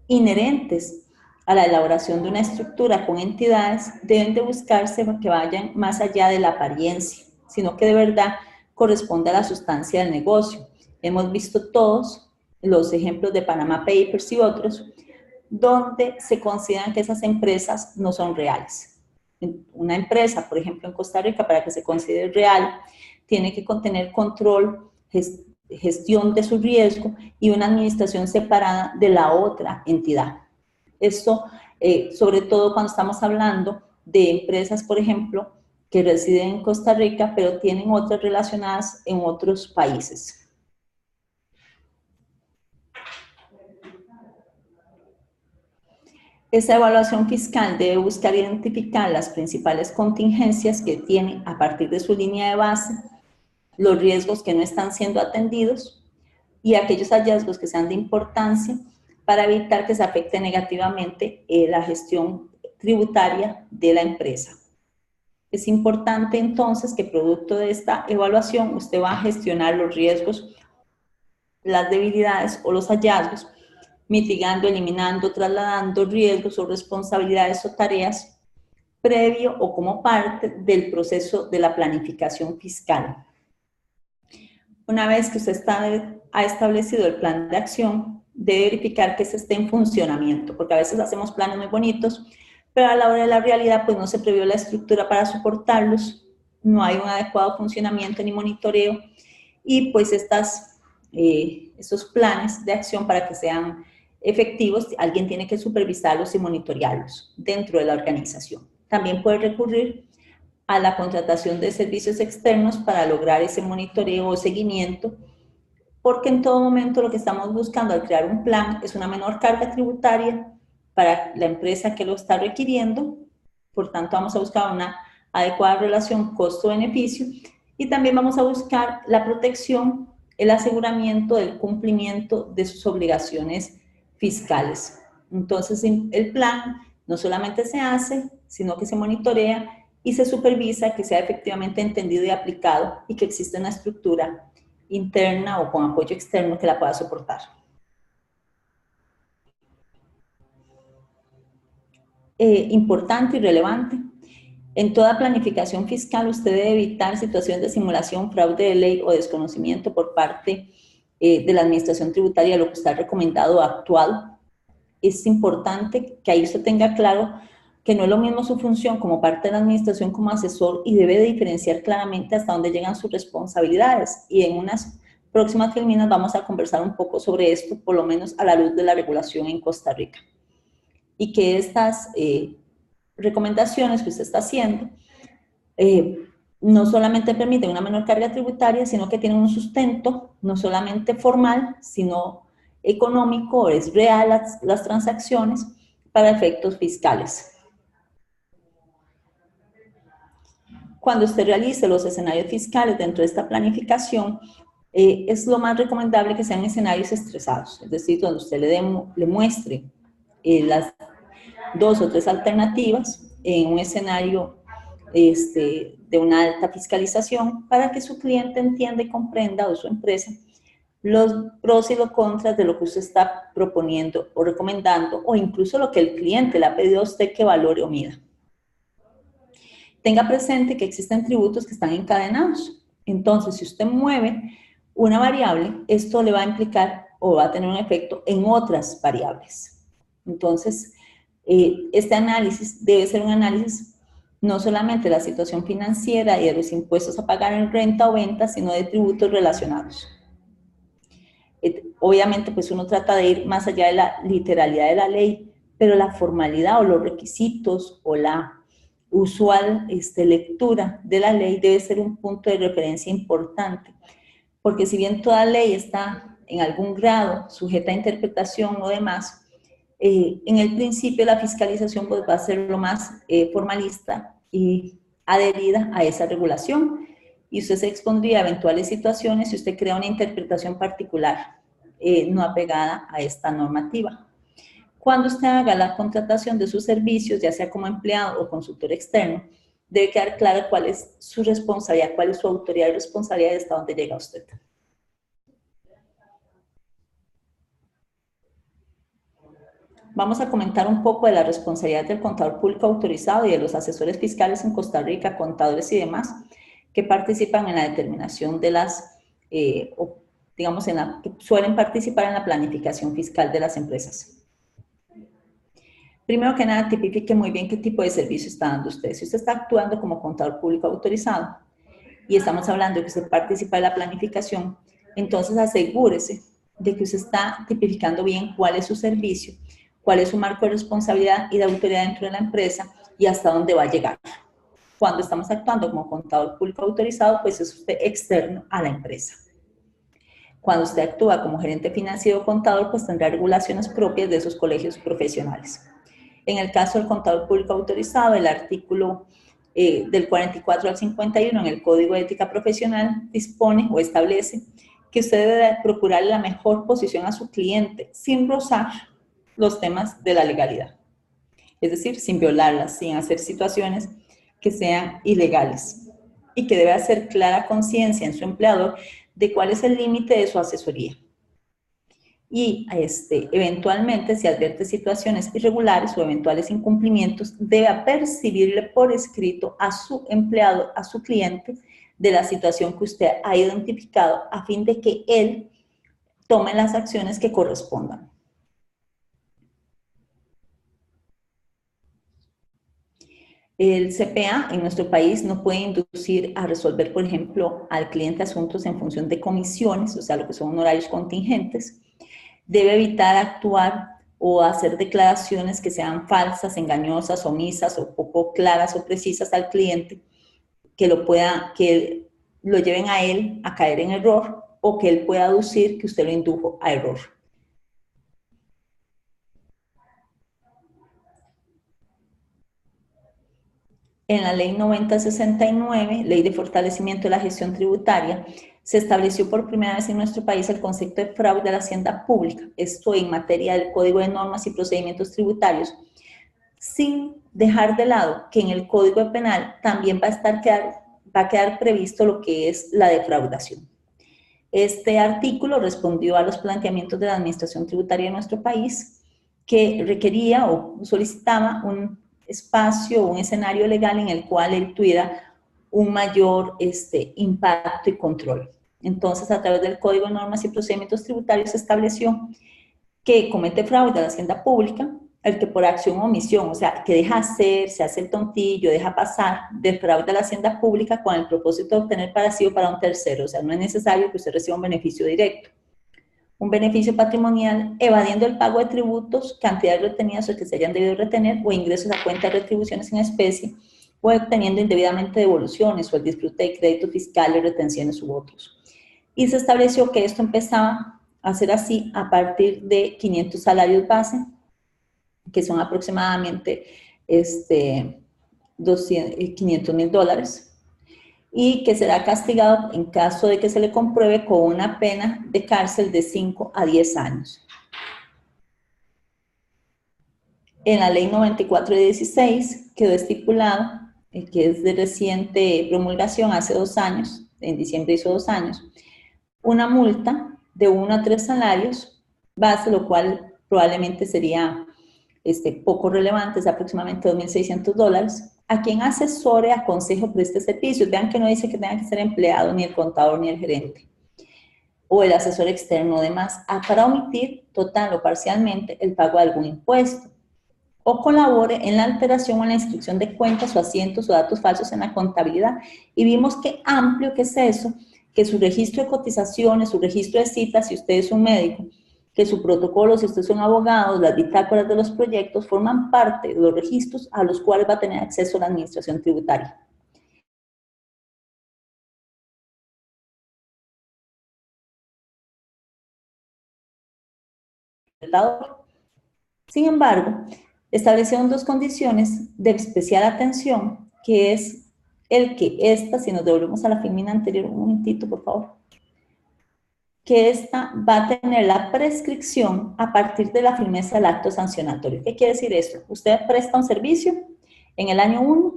inherentes a la elaboración de una estructura con entidades deben de buscarse que vayan más allá de la apariencia, sino que de verdad corresponde a la sustancia del negocio. Hemos visto todos los ejemplos de Panama Papers y otros, donde se consideran que esas empresas no son reales. Una empresa, por ejemplo, en Costa Rica, para que se considere real, tiene que contener control, gestión de su riesgo y una administración separada de la otra entidad. Esto, sobre todo cuando estamos hablando de empresas, por ejemplo, que residen en Costa Rica, pero tienen otras relacionadas en otros países. Esa evaluación fiscal debe buscar identificar las principales contingencias que tiene a partir de su línea de base, los riesgos que no están siendo atendidos y aquellos hallazgos que sean de importancia para evitar que se afecte negativamente la gestión tributaria de la empresa. Es importante entonces que producto de esta evaluación usted va a gestionar los riesgos, las debilidades o los hallazgos, mitigando, eliminando, trasladando riesgos o responsabilidades o tareas previo o como parte del proceso de la planificación fiscal. Una vez que usted ha establecido el plan de acción, debe verificar que se esté en funcionamiento, porque a veces hacemos planes muy bonitos, pero a la hora de la realidad pues no se previó la estructura para soportarlos, no hay un adecuado funcionamiento ni monitoreo, y pues estos planes de acción para que sean efectivos, alguien tiene que supervisarlos y monitorearlos dentro de la organización. También puede recurrir a la contratación de servicios externos para lograr ese monitoreo o seguimiento, porque en todo momento lo que estamos buscando al crear un plan es una menor carga tributaria para la empresa que lo está requiriendo, por tanto vamos a buscar una adecuada relación costo-beneficio y también vamos a buscar la protección, el aseguramiento del cumplimiento de sus obligaciones fiscales. Entonces el plan no solamente se hace, sino que se monitorea y se supervisa que sea efectivamente entendido y aplicado y que exista una estructura interna o con apoyo externo que la pueda soportar. Importante y relevante, En toda planificación fiscal usted debe evitar situaciones de simulación, fraude de ley o desconocimiento por parte de la administración tributaria, lo que está recomendado actual. Es importante que ahí usted tenga claro que no es lo mismo su función como parte de la administración como asesor y debe de diferenciar claramente hasta dónde llegan sus responsabilidades. Y en unas próximas filminas vamos a conversar un poco sobre esto, por lo menos a la luz de la regulación en Costa Rica. Y que estas recomendaciones que usted está haciendo no solamente permiten una menor carga tributaria, sino que tienen un sustento no solamente formal, sino económico, es real las transacciones para efectos fiscales. Cuando usted realice los escenarios fiscales dentro de esta planificación, es lo más recomendable que sean escenarios estresados, es decir, donde usted le muestre las 2 o 3 alternativas en un escenario de una alta fiscalización para que su cliente entienda y comprenda, o su empresa, los pros y los contras de lo que usted está proponiendo o recomendando, o incluso lo que el cliente le ha pedido a usted que valore o mida. Tenga presente que existen tributos que están encadenados. Entonces, si usted mueve una variable, esto le va a implicar o va a tener un efecto en otras variables. Entonces, este análisis debe ser un análisis no solamente de la situación financiera y de los impuestos a pagar en renta o venta, sino de tributos relacionados. Obviamente, pues uno trata de ir más allá de la literalidad de la ley, pero la formalidad o los requisitos o la usual lectura de la ley debe ser un punto de referencia importante, porque si bien toda ley está en algún grado sujeta a interpretación o demás, en el principio la fiscalización pues, va a ser lo más formalista y adherida a esa regulación, y usted se expondría a eventuales situaciones si usted crea una interpretación particular no apegada a esta normativa. Cuando usted haga la contratación de sus servicios, ya sea como empleado o consultor externo, debe quedar claro cuál es su responsabilidad, cuál es su autoridad y responsabilidad y hasta dónde llega usted. Vamos a comentar un poco de la responsabilidad del contador público autorizado y de los asesores fiscales en Costa Rica, contadores y demás, que participan en la determinación de las, digamos, que suelen participar en la planificación fiscal de las empresas. Primero que nada, tipifique muy bien qué tipo de servicio está dando usted. Si usted está actuando como contador público autorizado y estamos hablando de que usted participa en la planificación, entonces asegúrese de que usted está tipificando bien cuál es su servicio, cuál es su marco de responsabilidad y de autoridad dentro de la empresa y hasta dónde va a llegar. Cuando estamos actuando como contador público autorizado, pues es usted externo a la empresa. Cuando usted actúa como gerente financiero o contador, pues tendrá regulaciones propias de esos colegios profesionales. En el caso del contador público autorizado, el artículo del 44 al 51 en el Código de Ética Profesional dispone o establece que usted debe procurar la mejor posición a su cliente sin rozar los temas de la legalidad. Es decir, sin violarlas, sin hacer situaciones que sean ilegales y que debe hacer clara conciencia en su empleador de cuál es el límite de su asesoría. Y eventualmente, si advierte situaciones irregulares o eventuales incumplimientos, debe apercibirle por escrito a su empleado, a su cliente, de la situación que usted ha identificado a fin de que él tome las acciones que correspondan. El CPA en nuestro país no puede inducir a resolver, por ejemplo, al cliente asuntos en función de comisiones, o sea, lo que son honorarios contingentes. Debe evitar actuar o hacer declaraciones que sean falsas, engañosas, omisas o poco claras o precisas al cliente, que lo lleven a él a caer en error o que él pueda aducir que usted lo indujo a error. En la Ley 9069, Ley de Fortalecimiento de la Gestión Tributaria, se estableció por primera vez en nuestro país el concepto de fraude a la hacienda pública, esto en materia del Código de Normas y Procedimientos Tributarios, sin dejar de lado que en el Código Penal también va a quedar previsto lo que es la defraudación. Este artículo respondió a los planteamientos de la Administración Tributaria de nuestro país, que requería o solicitaba un espacio, un escenario legal en el cual él tuviera un mayor impacto y control. Entonces, a través del Código de Normas y Procedimientos Tributarios se estableció que comete fraude a la hacienda pública el que por acción o omisión, o sea, que deja hacer, se hace el tontillo, deja pasar, defrauda a la hacienda pública con el propósito de obtener parecido para un tercero. O sea, no es necesario que usted reciba un beneficio directo. Un beneficio patrimonial evadiendo el pago de tributos, cantidades retenidas o que se hayan debido retener, o ingresos a cuenta de retribuciones en especie, o obteniendo indebidamente devoluciones o el disfrute de créditos fiscales, retenciones u otros. Y se estableció que esto empezaba a ser así a partir de 500 salarios base, que son aproximadamente $500,000, y que será castigado en caso de que se le compruebe con una pena de cárcel de 5 a 10 años. En la Ley 94 de 16 quedó estipulado, que es de reciente promulgación, hace 2 años, en diciembre hizo 2 años, una multa de 1 a 3 salarios base, lo cual probablemente sería poco relevante, es aproximadamente $2,600, a quien asesore, aconseje o preste servicios. Vean que no dice que tenga que ser empleado, ni el contador, ni el gerente, o el asesor externo, además, para omitir total o parcialmente el pago de algún impuesto, o colabore en la alteración o en la inscripción de cuentas o asientos o datos falsos en la contabilidad. Y vimos qué amplio que es eso, que su registro de cotizaciones, su registro de citas, si usted es un médico, que su protocolo, si usted es un abogado, las bitácoras de los proyectos forman parte de los registros a los cuales va a tener acceso la administración tributaria. Sin embargo, establecieron 2 condiciones de especial atención, que es el que si nos devolvemos a la filmina anterior, un momentito, por favor, que esta va a tener la prescripción a partir de la firmeza del acto sancionatorio. ¿Qué quiere decir esto? Usted presta un servicio en el año 1,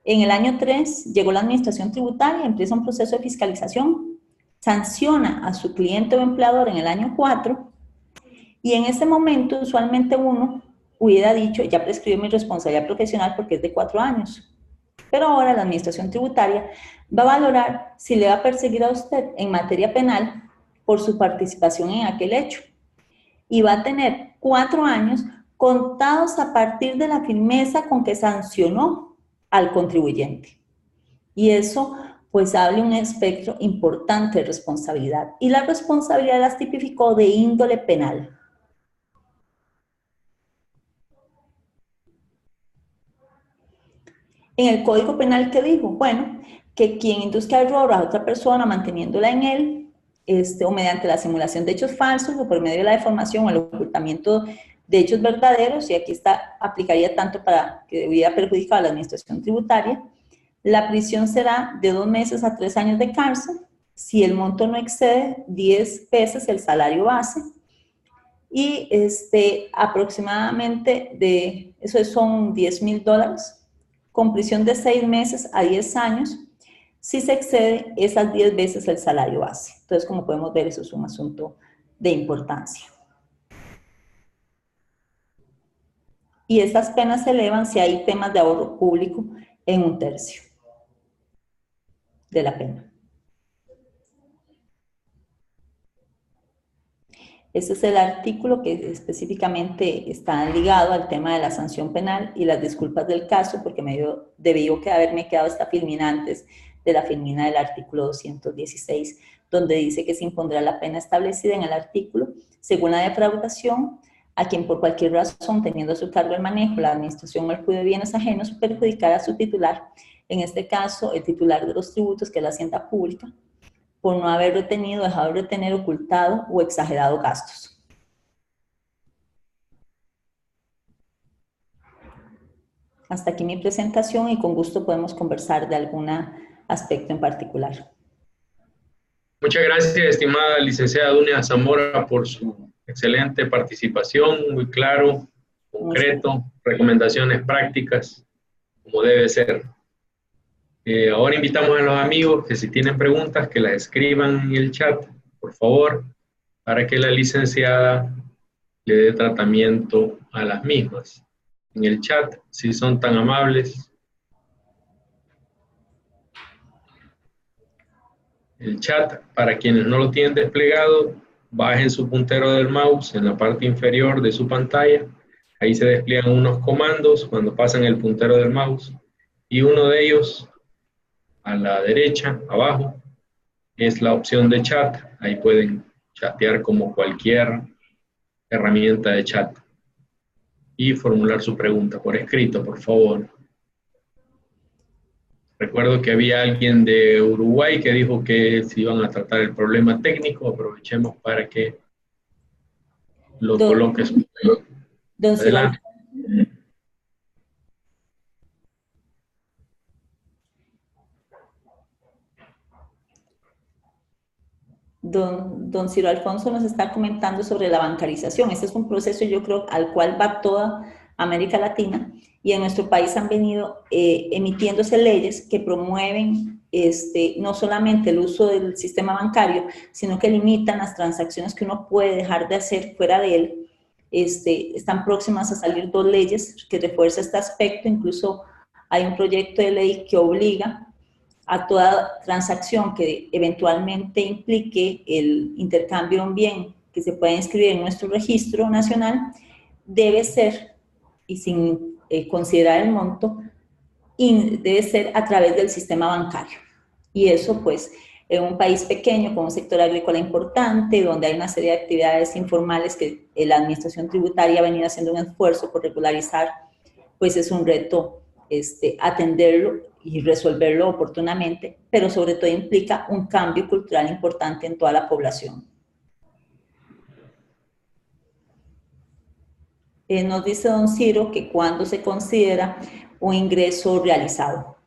en el año 3 llegó la administración tributaria, empieza un proceso de fiscalización, sanciona a su cliente o empleador en el año 4, y en ese momento usualmente uno hubiera dicho, ya prescribió mi responsabilidad profesional porque es de 4 años. Pero ahora la administración tributaria va a valorar si le va a perseguir a usted en materia penal por su participación en aquel hecho. Y va a tener 4 años contados a partir de la firmeza con que sancionó al contribuyente. Y eso pues abre un espectro importante de responsabilidad. Y la responsabilidad las tipificó de índole penal. En el Código Penal, ¿qué dijo? Bueno, que quien induzca error a otra persona manteniéndola en él, o mediante la simulación de hechos falsos, o por medio de la deformación o el ocultamiento de hechos verdaderos, y aquí aplicaría tanto para que hubiera perjudicado a la administración tributaria, la prisión será de 2 meses a 3 años de cárcel, si el monto no excede 10 veces el salario base, y aproximadamente eso son $10,000, con prisión de 6 meses a 10 años, si se excede esas 10 veces el salario base. Entonces, como podemos ver, eso es un asunto de importancia. Y estas penas se elevan si hay temas de ahorro público en 1/3 de la pena. Este es el artículo que específicamente está ligado al tema de la sanción penal y las disculpas del caso, porque debió haberme quedado esta filmina antes de la filmina del artículo 216, donde dice que se impondrá la pena establecida en el artículo según la defraudación a quien por cualquier razón, teniendo a su cargo el manejo, la administración o el cuidado de bienes ajenos, perjudicar a su titular, en este caso el titular de los tributos, que es la hacienda pública, por no haber retenido, dejado de retener, ocultado o exagerado gastos. Hasta aquí mi presentación y con gusto podemos conversar de algún aspecto en particular. Muchas gracias, estimada licenciada Dunia Zamora, por su excelente participación, muy claro, concreto, recomendaciones prácticas, como debe ser. Ahora invitamos a los amigos que si tienen preguntas, que las escriban en el chat, por favor, para que la licenciada le dé tratamiento a las mismas. en el chat, si son tan amables. El chat, para quienes no lo tienen desplegado, bajen su puntero del mouse en la parte inferior de su pantalla. Ahí se despliegan unos comandos cuando pasan el puntero del mouse. Y uno de ellos, a la derecha, abajo, es la opción de chat. Ahí pueden chatear como cualquier herramienta de chat. Y formular su pregunta por escrito, por favor. Recuerdo que había alguien de Uruguay que dijo que se iban a tratar el problema técnico. Aprovechemos para que lo Don, coloques. don Ciro, Adelante. don Ciro Alfonso nos está comentando sobre la bancarización. Este es un proceso, yo creo, al cual va toda América Latina, y en nuestro país han venido emitiéndose leyes que promueven no solamente el uso del sistema bancario, sino que limitan las transacciones que uno puede dejar de hacer fuera de él. Están próximas a salir dos leyes que refuerzan este aspecto. Incluso hay un proyecto de ley que obliga a toda transacción que eventualmente implique el intercambio de un bien que se pueda inscribir en nuestro registro nacional, debe ser, y sin considerar el monto, debe ser a través del sistema bancario. Y eso, pues, en un país pequeño con un sector agrícola importante, donde hay una serie de actividades informales que la administración tributaria ha venido haciendo un esfuerzo por regularizar, pues es un reto atenderlo y resolverlo oportunamente, pero sobre todo implica un cambio cultural importante en toda la población. Nos dice don Ciro que cuando se considera un ingreso realizado.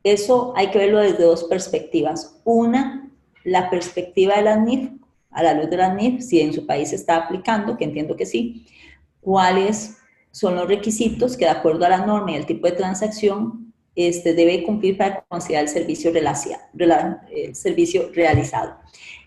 Eso hay que verlo desde dos perspectivas. Una, la perspectiva de la NIF, a la luz de la NIF, si en su país se está aplicando, que entiendo que sí, cuáles son los requisitos que de acuerdo a la norma y el tipo de transacción debe cumplir para considerar el servicio realizado,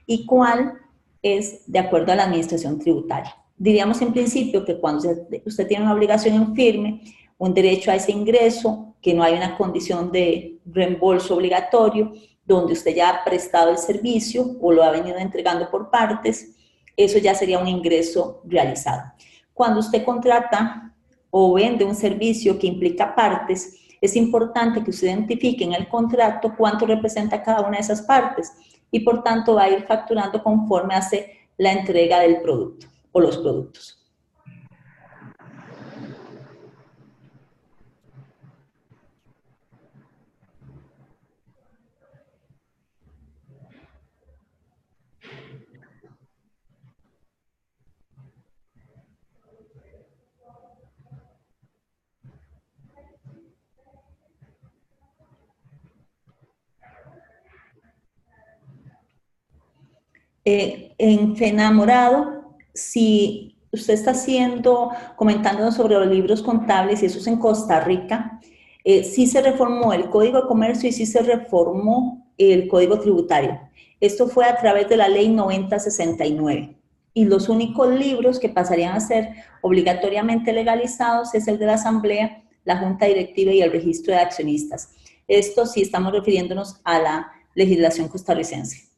y cuál es de acuerdo a la administración tributaria. Diríamos en principio que cuando usted tiene una obligación en firme, un derecho a ese ingreso, que no hay una condición de reembolso obligatorio, donde usted ya ha prestado el servicio o lo ha venido entregando por partes, eso ya sería un ingreso realizado. Cuando usted contrata o vende un servicio que implica partes, es importante que usted identifique en el contrato cuánto representa cada una de esas partes, y por tanto va a ir facturando conforme hace la entrega del producto o los productos. En Fenamorado, si usted está comentándonos sobre los libros contables, y eso es en Costa Rica, sí se reformó el Código de Comercio y sí se reformó el Código Tributario. Esto fue a través de la Ley 9069. Y los únicos libros que pasarían a ser obligatoriamente legalizados es el de la Asamblea, la Junta Directiva y el Registro de Accionistas. Esto sí estamos refiriéndonos a la legislación costarricense.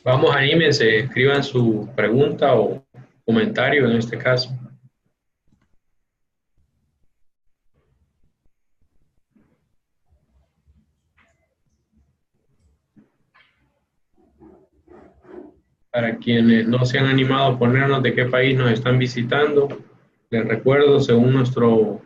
Vamos, anímense, escriban su pregunta o comentario en este caso. Para quienes no se han animado a ponernos de qué país nos están visitando, les recuerdo, según nuestro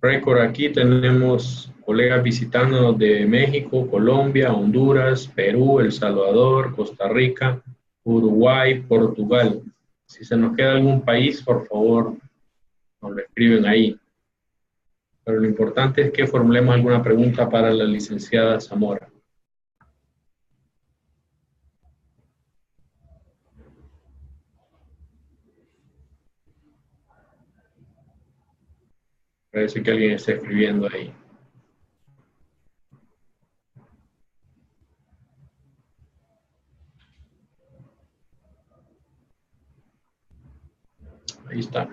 récord aquí, tenemos colegas visitándonos de México, Colombia, Honduras, Perú, El Salvador, Costa Rica, Uruguay, Portugal. Si se nos queda algún país, por favor, nos lo escriben ahí. Pero lo importante es que formulemos alguna pregunta para la licenciada Zamora. Parece que alguien está escribiendo ahí. Ahí está.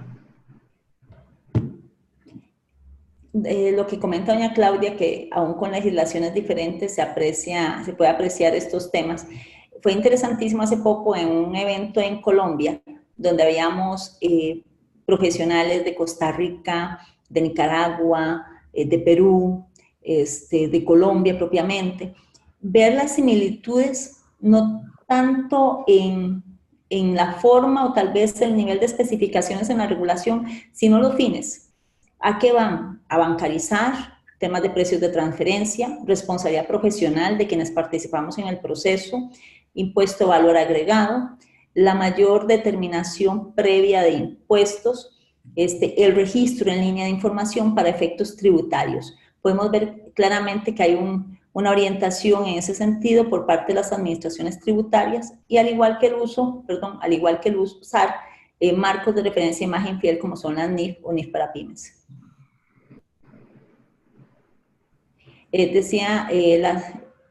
Lo que comenta doña Claudia, que aún con legislaciones diferentes se puede apreciar estos temas. Fue interesantísimo hace poco en un evento en Colombia, donde habíamos profesionales de Costa Rica, de Nicaragua, de Perú, de Colombia propiamente, ver las similitudes no tanto en la forma o tal vez el nivel de especificaciones en la regulación, sino los fines. ¿A qué van? A bancarizar, temas de precios de transferencia, responsabilidad profesional de quienes participamos en el proceso, impuesto de valor agregado, la mayor determinación previa de impuestos, el registro en línea de información para efectos tributarios. Podemos ver claramente que hay una orientación en ese sentido por parte de las administraciones tributarias y al igual que el usar marcos de referencia de imagen fiel como son las NIF o NIF para pymes. Decía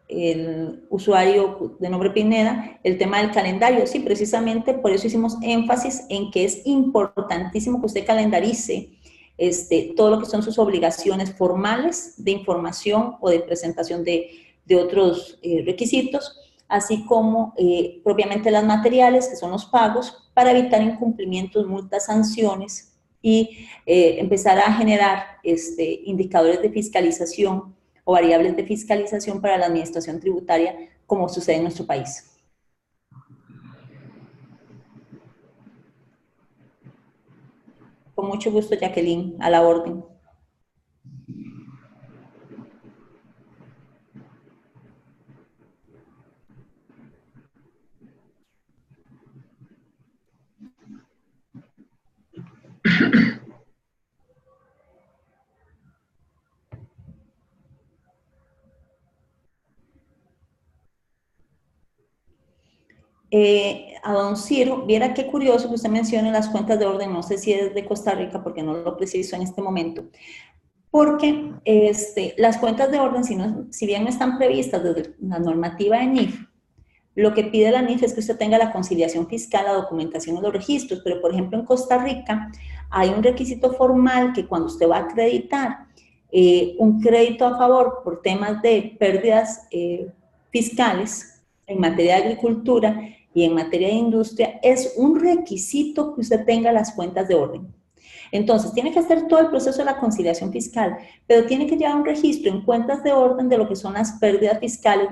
el usuario de nombre Pineda, el tema del calendario. Sí, precisamente por eso hicimos énfasis en que es importantísimo que usted calendarice todo lo que son sus obligaciones formales de información o de presentación de otros requisitos, así como propiamente las materiales, que son los pagos, para evitar incumplimientos, multas, sanciones y empezar a generar indicadores de fiscalización o variables de fiscalización para la administración tributaria, como sucede en nuestro país. Con mucho gusto, Jacqueline, a la orden. A don Ciro, viera qué curioso que usted mencione las cuentas de orden, no sé si es de Costa Rica porque no lo preciso en este momento, porque las cuentas de orden, si bien no están previstas desde la normativa de NIF, lo que pide la NIF es que usted tenga la conciliación fiscal, la documentación y los registros, pero por ejemplo en Costa Rica hay un requisito formal que cuando usted va a acreditar un crédito a favor por temas de pérdidas fiscales en materia de agricultura y en materia de industria, es un requisito que usted tenga las cuentas de orden. Entonces, tiene que hacer todo el proceso de la conciliación fiscal, pero tiene que llevar un registro en cuentas de orden de lo que son las pérdidas fiscales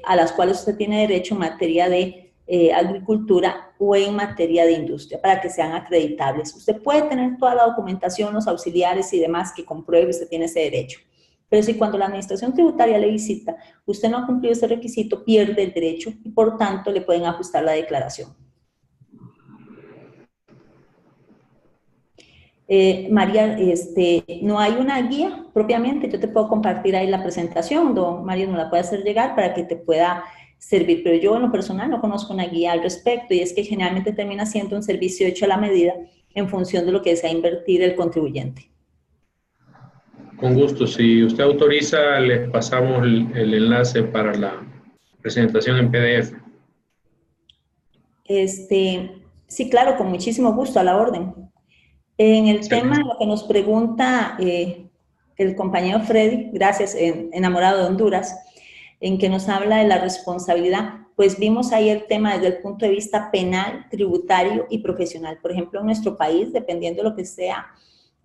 a las cuales usted tiene derecho en materia de agricultura o en materia de industria, para que sean acreditables. Usted puede tener toda la documentación, los auxiliares y demás que compruebe que usted tiene ese derecho. Pero si cuando la administración tributaria le visita, usted no ha cumplido ese requisito, pierde el derecho y por tanto le pueden ajustar la declaración. María, no hay una guía propiamente, yo te puedo compartir ahí la presentación, don Mario nos la puede hacer llegar para que te pueda servir, pero yo en lo personal no conozco una guía al respecto y es que generalmente termina siendo un servicio hecho a la medida en función de lo que desea invertir el contribuyente. Con gusto, si usted autoriza, les pasamos el enlace para la presentación en PDF. Sí, claro, con muchísimo gusto, a la orden. En el tema, lo que nos pregunta el compañero Freddy, gracias, enamorado de Honduras, en que nos habla de la responsabilidad, pues vimos ahí el tema desde el punto de vista penal, tributario y profesional. Por ejemplo, en nuestro país, dependiendo de lo que sea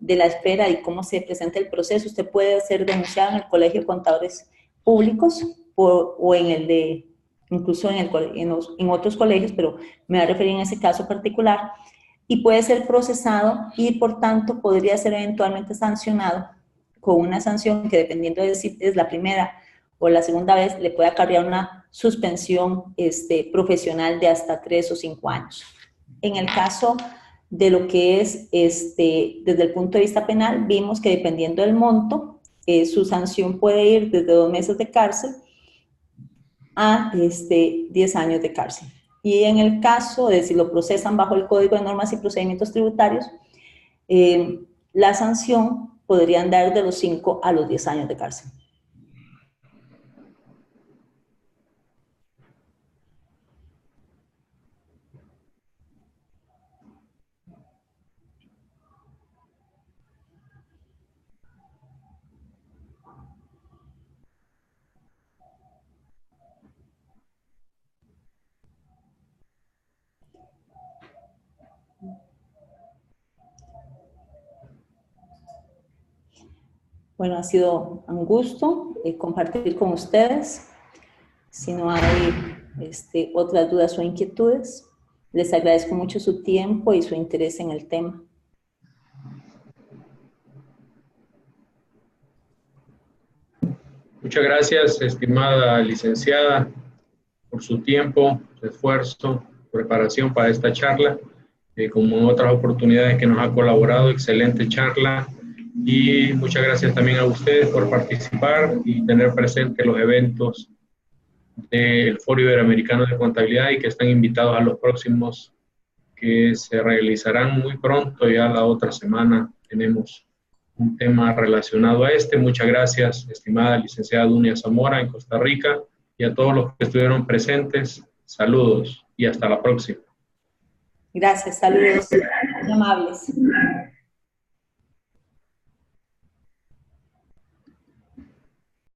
de la esfera y cómo se presenta el proceso, usted puede ser denunciado en el Colegio de Contadores Públicos o en el de, incluso en otros colegios, pero me voy a referir en ese caso particular, y puede ser procesado y por tanto podría ser eventualmente sancionado con una sanción que dependiendo de si es la primera o la segunda vez le puede acarrear una suspensión profesional de hasta 3 o 5 años. En el caso de lo que es desde el punto de vista penal, vimos que dependiendo del monto, su sanción puede ir desde 2 meses de cárcel a 10 años de cárcel. Y en el caso de si lo procesan bajo el Código de Normas y Procedimientos Tributarios, la sanción podría andar de los 5 a los 10 años de cárcel. Bueno, ha sido un gusto compartir con ustedes. Si no hay otras dudas o inquietudes, les agradezco mucho su tiempo y su interés en el tema. Muchas gracias, estimada licenciada, por su tiempo, su esfuerzo, preparación para esta charla. Como en otras oportunidades que nos ha colaborado, excelente charla. Y muchas gracias también a ustedes por participar y tener presente los eventos del Foro Iberoamericano de Contabilidad y que están invitados a los próximos que se realizarán muy pronto. Ya la otra semana tenemos un tema relacionado a este. Muchas gracias, estimada licenciada Dunia Zamora en Costa Rica, y a todos los que estuvieron presentes. Saludos y hasta la próxima. Gracias, saludos, muy amables.